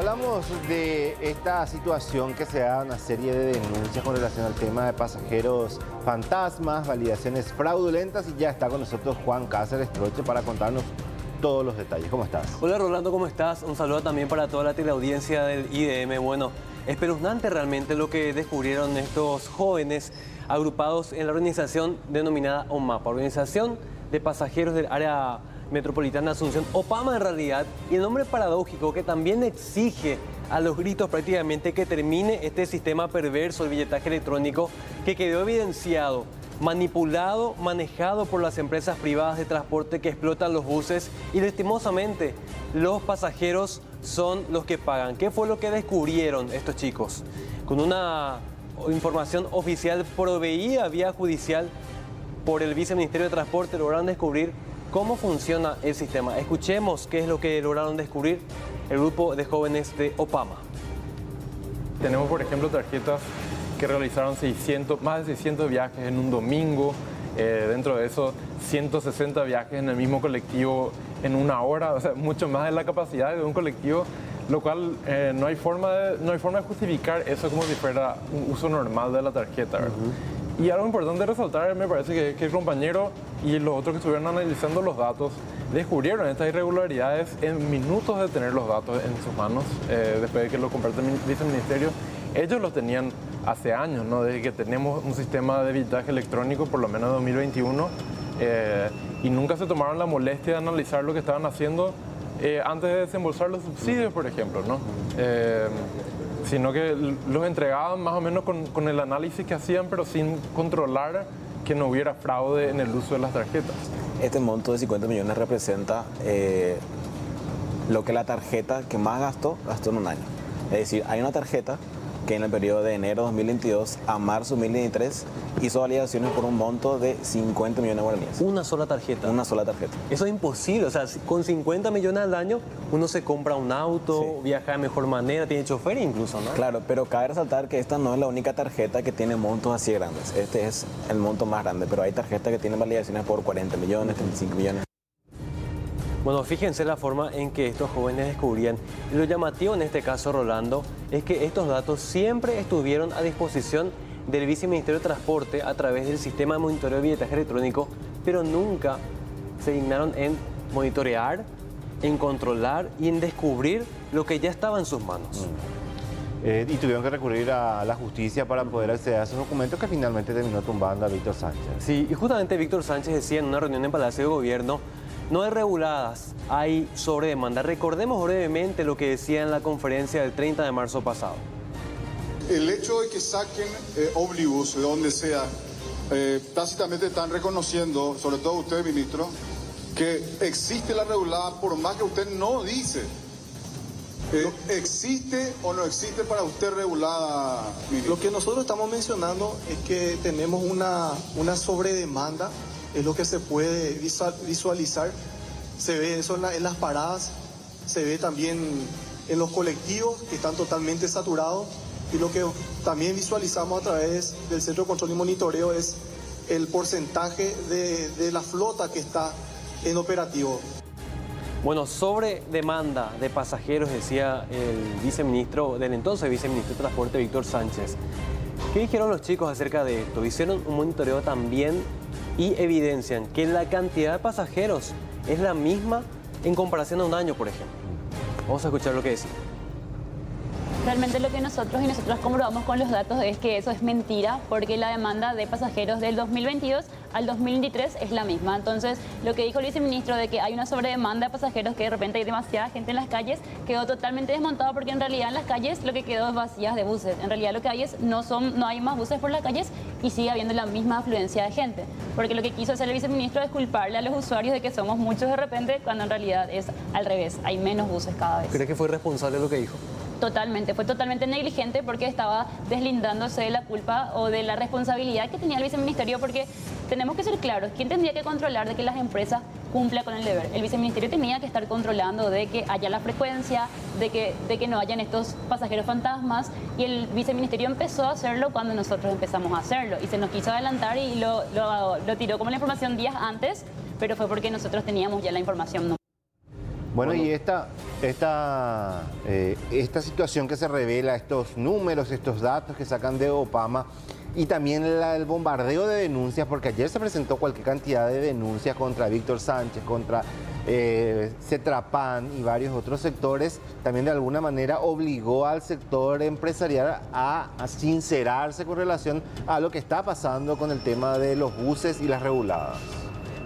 Hablamos de esta situación que se da una serie de denuncias con relación al tema de pasajeros fantasmas, validaciones fraudulentas, y ya está con nosotros Juan Cáceres Troche para contarnos todos los detalles. ¿Cómo estás? Hola Rolando, ¿cómo estás? Un saludo también para toda la teleaudiencia del IDM. Bueno, espeluznante realmente lo que descubrieron estos jóvenes agrupados en la organización denominada OMAPA, Organización de Pasajeros del Área Metropolitana de Asunción, OPAMA en realidad, y el nombre paradójico que también exige a los gritos prácticamente que termine este sistema perverso, el billetaje electrónico, que quedó evidenciado, manipulado, manejado por las empresas privadas de transporte que explotan los buses, y lastimosamente los pasajeros son los que pagan. ¿Qué fue lo que descubrieron estos chicos? Con una información oficial proveída vía judicial por el Viceministerio de Transporte, lograron descubrir cómo funciona el sistema. Escuchemos qué es lo que lograron descubrir el grupo de jóvenes de OPAMA. Tenemos, por ejemplo, tarjetas que realizaron más de 600 viajes en un domingo. Dentro de eso, 160 viajes en el mismo colectivo en una hora, o sea, mucho más de la capacidad de un colectivo, lo cual no hay forma de justificar eso como si fuera un uso normal de la tarjeta, ¿verdad? Y algo importante de resaltar, me parece que el compañero y los otros que estuvieron analizando los datos descubrieron estas irregularidades en minutos de tener los datos en sus manos, después de que lo comparte el viceministerio. Ellos los tenían hace años, ¿no? Desde que tenemos un sistema de billetaje electrónico, por lo menos en 2021, y nunca se tomaron la molestia de analizar lo que estaban haciendo antes de desembolsar los subsidios, por ejemplo, ¿no? Sino que los entregaban más o menos con el análisis que hacían, pero sin controlar que no hubiera fraude en el uso de las tarjetas. Este monto de 50 millones representa lo que la tarjeta que más gastó en un año. Es decir, hay una tarjeta que en el periodo de enero 2022 a marzo 2023 hizo validaciones por un monto de 50 millones de guaraníes. ¿Una sola tarjeta? Una sola tarjeta. Eso es imposible, o sea, con 50 millones al año uno se compra un auto, Sí. viaja de mejor manera, tiene chofer incluso, ¿no? Claro, pero cabe resaltar que esta no es la única tarjeta que tiene montos así grandes. Este es el monto más grande, pero hay tarjetas que tienen validaciones por 40 millones, 35 millones. Bueno, fíjense la forma en que estos jóvenes descubrían. Y lo llamativo en este caso, Rolando, es que estos datos siempre estuvieron a disposición del Viceministerio de Transporte a través del sistema de monitoreo de billetaje electrónico, pero nunca se dignaron en monitorear, en controlar y en descubrir lo que ya estaba en sus manos. Y tuvieron que recurrir a la justicia para poder acceder a esos documentos que finalmente terminó tumbando a Víctor Sánchez. Sí, y justamente Víctor Sánchez decía en una reunión en Palacio de Gobierno: no hay reguladas, hay sobredemanda. Recordemos brevemente lo que decía en la conferencia del 30 de marzo pasado. El hecho de que saquen ómnibus de donde sea, tácitamente están reconociendo, sobre todo usted, ministro, que existe la regulada por más que usted no dice. ¿Existe o no existe para usted regulada, ministro? Lo que nosotros estamos mencionando es que tenemos una sobredemanda, es lo que se puede visualizar. Se ve eso en las paradas, se ve también en los colectivos que están totalmente saturados, y lo que también visualizamos a través del Centro de Control y Monitoreo es el porcentaje de la flota que está en operativo. Bueno, sobre demanda de pasajeros, decía el viceministro, del entonces viceministro de Transporte, Víctor Sánchez. ¿Qué dijeron los chicos acerca de esto? Hicieron un monitoreo también y evidencian que la cantidad de pasajeros es la misma en comparación a un año, por ejemplo. Vamos a escuchar lo que decía. Realmente lo que nosotros comprobamos con los datos es que eso es mentira, porque la demanda de pasajeros del 2022 al 2023 es la misma. Entonces, lo que dijo el viceministro de que hay una sobredemanda de pasajeros, que de repente hay demasiada gente en las calles, quedó totalmente desmontado, porque en realidad en las calles lo que quedó es vacías de buses. En realidad lo que hay es no hay más buses por las calles y sigue habiendo la misma afluencia de gente. Porque lo que quiso hacer el viceministro es culparle a los usuarios de que somos muchos de repente, cuando en realidad es al revés, hay menos buses cada vez. ¿Cree que fue irresponsable lo que dijo? Totalmente, fue totalmente negligente, porque estaba deslindándose de la culpa o de la responsabilidad que tenía el viceministerio, porque tenemos que ser claros, ¿quién tendría que controlar de que las empresas cumplan con el deber? El viceministerio tenía que estar controlando de que haya la frecuencia, de que no hayan estos pasajeros fantasmas, y el viceministerio empezó a hacerlo cuando nosotros empezamos a hacerlo, y se nos quiso adelantar y lo tiró como la información días antes, pero fue porque nosotros teníamos ya la información. Bueno, y esta situación que se revela, estos números, estos datos que sacan de Opama y también el bombardeo de denuncias, porque ayer se presentó cualquier cantidad de denuncias contra Víctor Sánchez, contra Cetrapan y varios otros sectores, también de alguna manera obligó al sector empresarial a sincerarse con relación a lo que está pasando con el tema de los buses y las reguladas.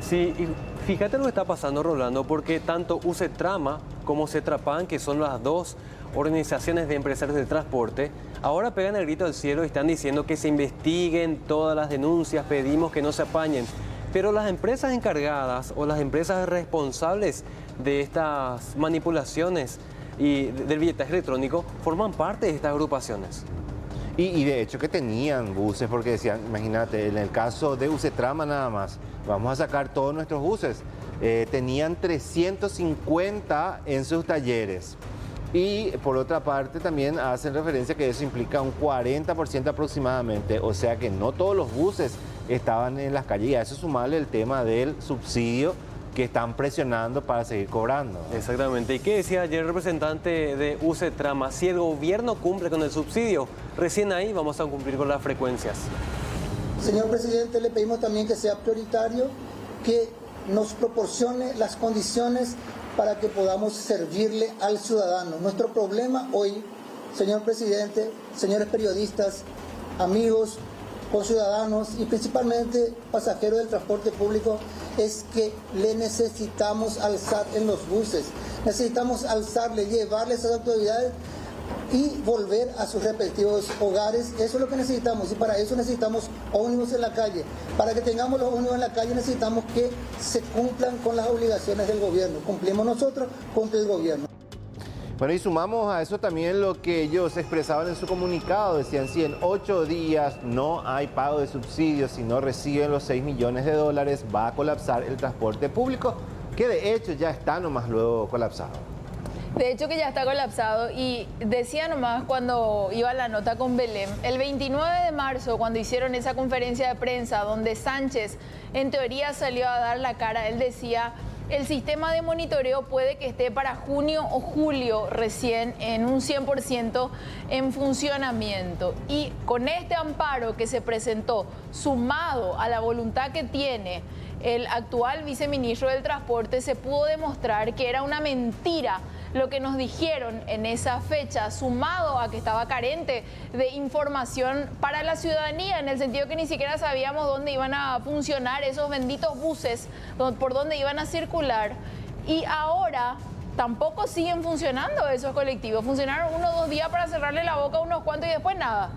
Sí, y fíjate lo que está pasando, Rolando, porque tanto UCETRAMA como Cetrapan, que son las dos organizaciones de empresarios de transporte, ahora pegan el grito al cielo y están diciendo que se investiguen todas las denuncias, pedimos que no se apañen. Pero las empresas encargadas o las empresas responsables de estas manipulaciones y del billetaje electrónico forman parte de estas agrupaciones. Y de hecho que tenían buses, porque decían, imagínate, en el caso de UCETRAMA nada más, vamos a sacar todos nuestros buses. Tenían 350 en sus talleres. Y por otra parte también hacen referencia que eso implica un 40% aproximadamente, o sea que no todos los buses estaban en las calles, y a eso sumarle el tema del subsidio que están presionando para seguir cobrando. Exactamente. ¿Y qué decía ayer el representante de UCETRAMA? Si el gobierno cumple con el subsidio, recién ahí vamos a cumplir con las frecuencias. Señor presidente, le pedimos también que sea prioritario, que nos proporcione las condiciones para que podamos servirle al ciudadano. Nuestro problema hoy, señor presidente, señores periodistas, amigos, conciudadanos y principalmente pasajeros del transporte público, es que le necesitamos alzar en los buses. Necesitamos alzarle, llevarle esas autoridades y volver a sus respectivos hogares. Eso es lo que necesitamos, y para eso necesitamos ómnibus en la calle. Para que tengamos los ómnibus en la calle necesitamos que se cumplan con las obligaciones del gobierno. Cumplimos nosotros, cumple el gobierno. Bueno, y sumamos a eso también lo que ellos expresaban en su comunicado. Decían, si en 8 días no hay pago de subsidios, si no reciben los 6 millones de dólares, va a colapsar el transporte público, que de hecho ya está nomás luego colapsado. De hecho que ya está colapsado, y decía nomás cuando iba la nota con Belén, el 29 de marzo, cuando hicieron esa conferencia de prensa donde Sánchez en teoría salió a dar la cara, él decía: el sistema de monitoreo puede que esté para junio o julio recién en un 100% en funcionamiento. Y con este amparo que se presentó, sumado a la voluntad que tiene el actual viceministro del Transporte, se pudo demostrar que era una mentira lo que nos dijeron en esa fecha, sumado a que estaba carente de información para la ciudadanía, en el sentido que ni siquiera sabíamos dónde iban a funcionar esos benditos buses, por dónde iban a circular. Y ahora tampoco siguen funcionando esos colectivos. Funcionaron 1 o 2 días para cerrarle la boca a unos cuantos y después nada.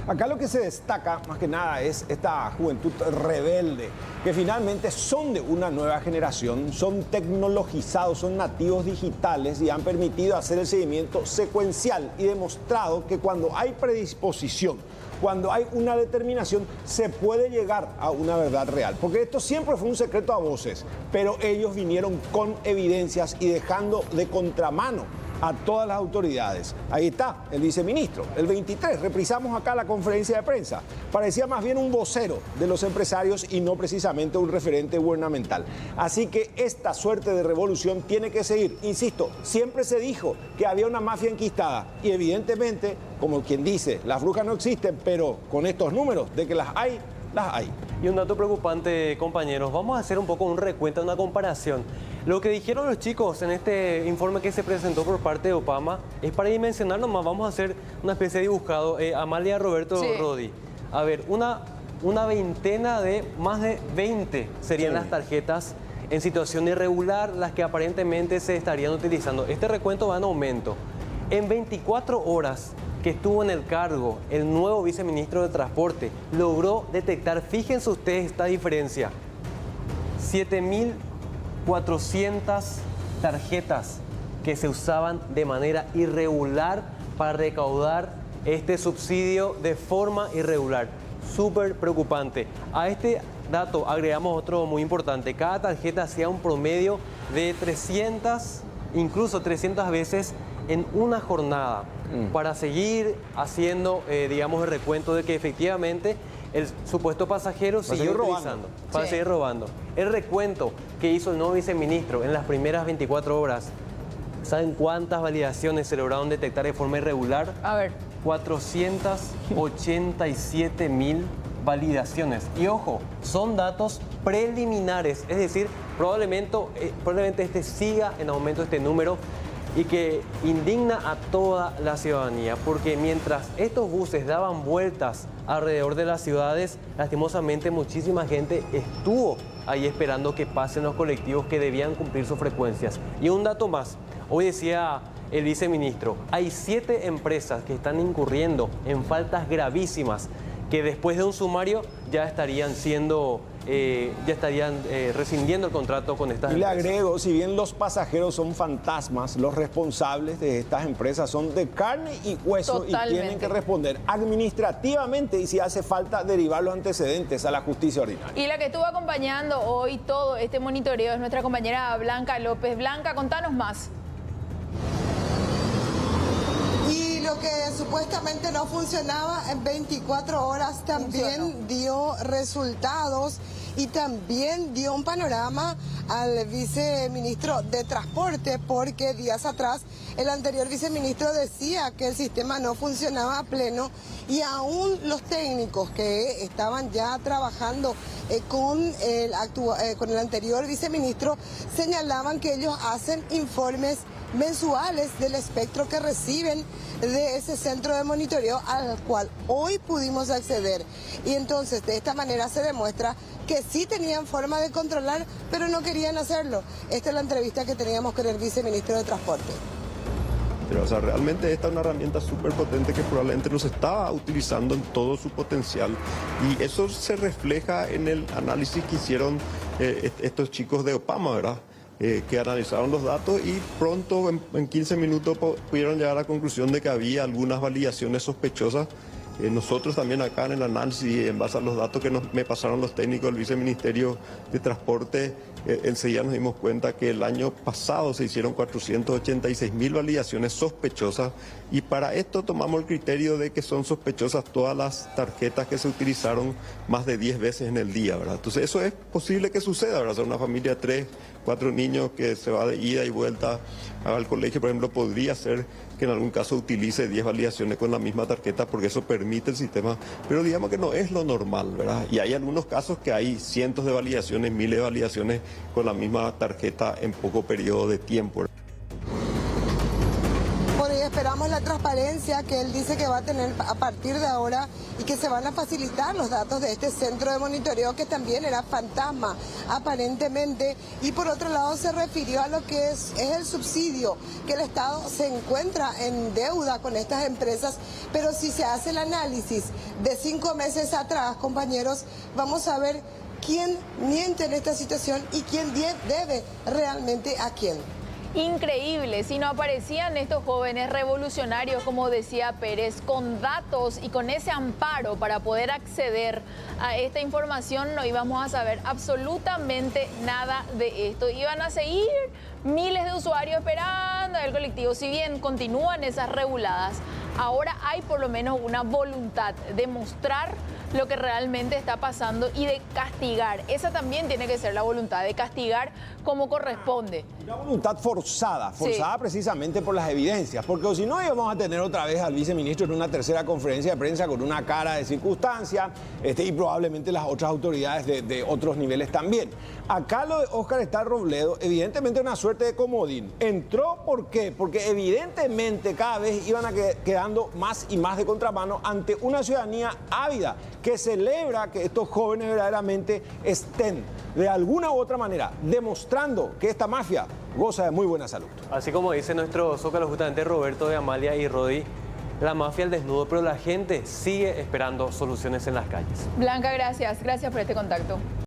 Acá lo que se destaca, más que nada, es esta juventud rebelde, que finalmente son de una nueva generación, son tecnologizados, son nativos digitales y han permitido hacer el seguimiento secuencial y demostrado que cuando hay predisposición, cuando hay una determinación, se puede llegar a una verdad real. Porque esto siempre fue un secreto a voces, pero ellos vinieron con evidencias y dejando de contramano a todas las autoridades. Ahí está el viceministro. El 23, reprisamos acá la conferencia de prensa. Parecía más bien un vocero de los empresarios y no precisamente un referente gubernamental. Así que esta suerte de revolución tiene que seguir. Insisto, siempre se dijo que había una mafia enquistada y evidentemente, como quien dice, las brujas no existen, pero con estos números de que las hay, las hay. Y un dato preocupante, compañeros, vamos a hacer un poco un recuento, una comparación. Lo que dijeron los chicos en este informe que se presentó por parte de Opama es para dimensionar nomás. Vamos a hacer una especie de dibujado. Amalia, Roberto, sí. Rodi. A ver, una veintena de, más de 20 serían las tarjetas en situación irregular, las que aparentemente se estarían utilizando. Este recuento va en aumento. En 24 horas que estuvo en el cargo, el nuevo viceministro de Transporte logró detectar, fíjense ustedes esta diferencia, 7.400 tarjetas que se usaban de manera irregular para recaudar este subsidio de forma irregular. Súper preocupante. A este dato agregamos otro muy importante. Cada tarjeta hacía un promedio de 300, incluso 300 veces en una jornada, para seguir haciendo, digamos, el recuento de que efectivamente el supuesto pasajero siguió utilizando, para seguir robando. El recuento que hizo el nuevo viceministro en las primeras 24 horas ¿Saben cuántas validaciones se lograron detectar de forma irregular? A ver. 487.000 validaciones. Y ojo, son datos preliminares, es decir, probablemente este siga en aumento este número y que indigna a toda la ciudadanía, porque mientras estos buses daban vueltas alrededor de las ciudades, lastimosamente muchísima gente estuvo ahí esperando que pasen los colectivos que debían cumplir sus frecuencias. Y un dato más, hoy decía el viceministro, hay 7 empresas que están incurriendo en faltas gravísimas que después de un sumario ya estarían rescindiendo el contrato con estas empresas. Y le agrego, si bien los pasajeros son fantasmas, los responsables de estas empresas son de carne y hueso. Totalmente. Y tienen que responder administrativamente y si hace falta derivar los antecedentes a la justicia ordinaria. Y la que estuvo acompañando hoy todo este monitoreo es nuestra compañera Blanca López. Blanca, contanos más. Y lo que supuestamente no funcionaba en 24 horas también dio resultados y también dio un panorama al viceministro de Transporte, porque días atrás el anterior viceministro decía que el sistema no funcionaba a pleno y aún los técnicos que estaban ya trabajando con el anterior viceministro señalaban que ellos hacen informes mensuales del espectro que reciben de ese centro de monitoreo al cual hoy pudimos acceder. Y entonces de esta manera se demuestra que sí tenían forma de controlar, pero no querían hacerlo. Esta es la entrevista que teníamos con el viceministro de Transporte. Pero, o sea, realmente esta es una herramienta súper potente que probablemente no se está utilizando en todo su potencial. Y eso se refleja en el análisis que hicieron estos chicos de Opama, ¿verdad? Que analizaron los datos y pronto, en 15 minutos, pudieron llegar a la conclusión de que había algunas validaciones sospechosas. Nosotros también acá en el análisis, en base a los datos que me pasaron los técnicos del Viceministerio de Transporte, enseguida nos dimos cuenta que el año pasado se hicieron 486.000 validaciones sospechosas y para esto tomamos el criterio de que son sospechosas todas las tarjetas que se utilizaron más de 10 veces en el día, ¿verdad? Entonces eso es posible que suceda, ¿verdad? O sea, una familia de 3, 4 niños que se va de ida y vuelta al colegio, por ejemplo, podría ser que en algún caso utilice 10 validaciones con la misma tarjeta porque eso permite el sistema, pero digamos que no es lo normal, ¿verdad? Y hay algunos casos que hay cientos de validaciones, miles de validaciones con la misma tarjeta en poco periodo de tiempo. Bueno, y esperamos la transparencia que él dice que va a tener a partir de ahora y que se van a facilitar los datos de este centro de monitoreo que también era fantasma aparentemente. Y por otro lado se refirió a lo que es el subsidio, que el Estado se encuentra en deuda con estas empresas, pero si se hace el análisis de 5 meses atrás, compañeros, vamos a ver quién miente en esta situación y quién debe realmente a quién. Increíble, si no aparecían estos jóvenes revolucionarios, como decía Pérez, con datos y con ese amparo para poder acceder a esta información, no íbamos a saber absolutamente nada de esto. Iban a seguir miles de usuarios esperando el colectivo. Si bien continúan esas reguladas, ahora hay por lo menos una voluntad de mostrar lo que realmente está pasando y de castigar. Esa también tiene que ser la voluntad, de castigar como corresponde. Una voluntad forzada sí, precisamente por las evidencias, porque si no íbamos a tener otra vez al viceministro en una tercera conferencia de prensa con una cara de circunstancia y probablemente las otras autoridades de otros niveles también. Acá lo de Óscar Star Robledo, evidentemente una suerte de comodín. Entró, ¿por qué? Porque evidentemente cada vez iban quedando más y más de contramano ante una ciudadanía ávida que celebra que estos jóvenes verdaderamente estén de alguna u otra manera demostrando que esta mafia goza de muy buena salud. Así como dice nuestro zócalo justamente Roberto de Amalia y Rodi, la mafia al desnudo, pero la gente sigue esperando soluciones en las calles. Blanca, gracias por este contacto.